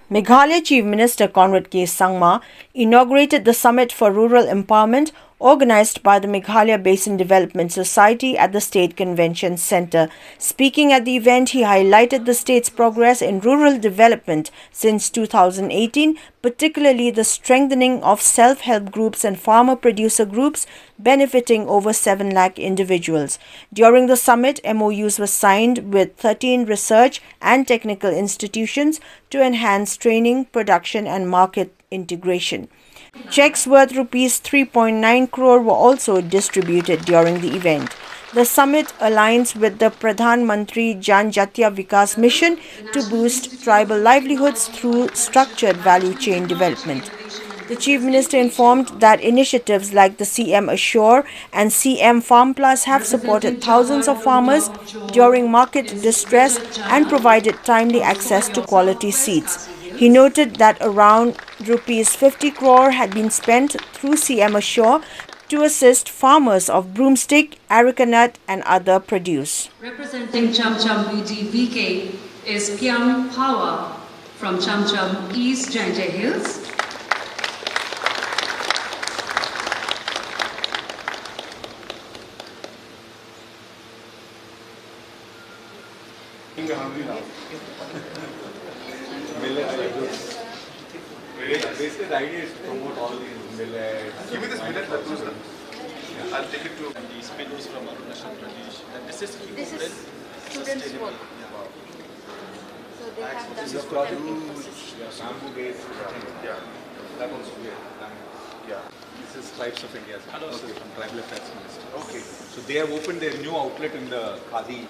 Meghalaya Chief Minister Conrad K. Sangma inaugurated the Summit for Rural Empowerment organized by the Meghalaya Basin Development Society at the State Convention Centre. Speaking at the event, he highlighted the state's progress in rural development since 2018, particularly the strengthening of self-help groups and farmer-producer groups benefiting over 7 lakh individuals. During the summit, MOUs were signed with 13 research and technical institutions to enhance training, production and market integration. Checks worth rupees 3.9 crore were also distributed during the event. The summit aligns with the Pradhan Mantri Janjatiya Vikas mission to boost tribal livelihoods through structured value chain development. The Chief Minister informed that initiatives like the CM Assure and CM Farm Plus have supported thousands of farmers during market distress and provided timely access to quality seeds. He noted that around rupees 50 crore had been spent through CM Assure to assist farmers of broomstick, areca nut and other produce. Representing Cham Cham VK is Kyang Pawa from Cham Cham East Jaintia Hills. Basically, the idea is to promote all these millets. Give me this millet, I'll take it to these pillows from Arunachal Pradesh. And this is students' work. So they have done This project bamboo based. yeah. That one's weird. Yeah. This is Tribes of India. Hello, Okay, sir. from Tribal Affairs Minister. Okay. So they have opened their new outlet in the Khadi.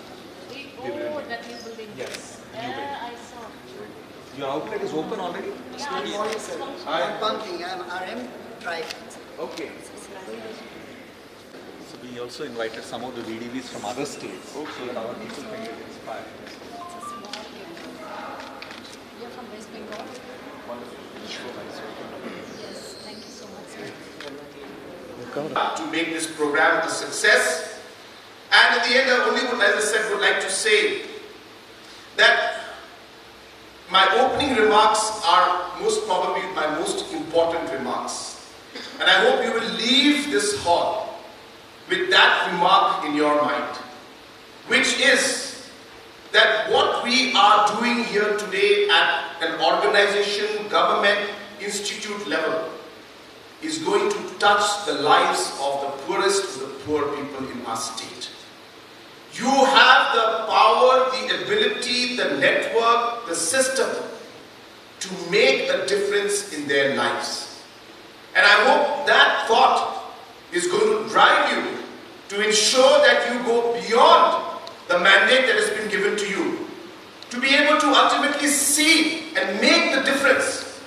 Oh, that new building. Yes. I saw. Your outlet is open already? I'm pumping, I'm RM tribe. Okay. So we also invited some of the VDVs from other states. So that our people can get inspired. You're from West Bengal? Yes, thank you so much, sir. To make this program a success. And in the end, I only would, as I said, would like to say that my opening remarks are most probably my most important remarks. And I hope you will leave this hall with that remark in your mind, which is that what we are doing here today at an organization, government, institute level is going to touch the lives of the poorest of the poor people in our state. You have the power, the ability, the network, the system to make a difference in their lives. And I hope that thought is going to drive you to ensure that you go beyond the mandate that has been given to you, to be able to ultimately see and make the difference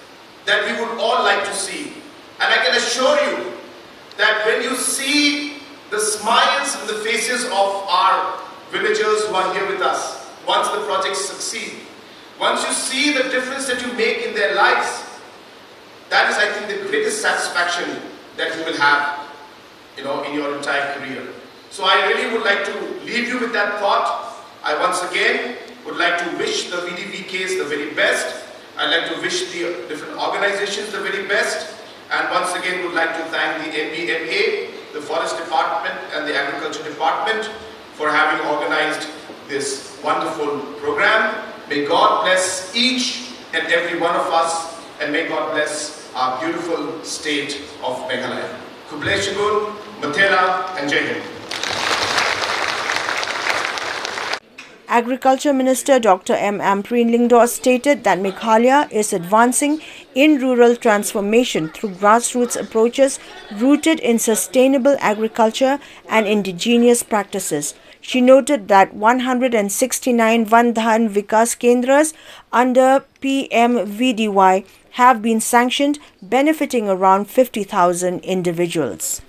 that we would all like to see. And I can assure you that when you see the smiles in the faces of our villagers who are here with us, once the projects succeed, once you see the difference that you make in their lives, that is, I think, the greatest satisfaction that you will have, in your entire career. So I really would like to leave you with that thought. I once again would like to wish the VDVKs the very best. I'd like to wish the different organizations the very best. And once again would like to thank the NBMA, the Forest Department and the Agriculture Department for having organized this wonderful program. May God bless each and every one of us, and may God bless our beautiful state of Meghalaya. Kuble Shagun, Mathera and Jai Hind. Agriculture Minister Dr. M. Ampreen Lingdor stated that Meghalaya is advancing in rural transformation through grassroots approaches rooted in sustainable agriculture and indigenous practices. She noted that 169 Vandhan Vikas Kendras under PMVDY have been sanctioned, benefiting around 50,000 individuals.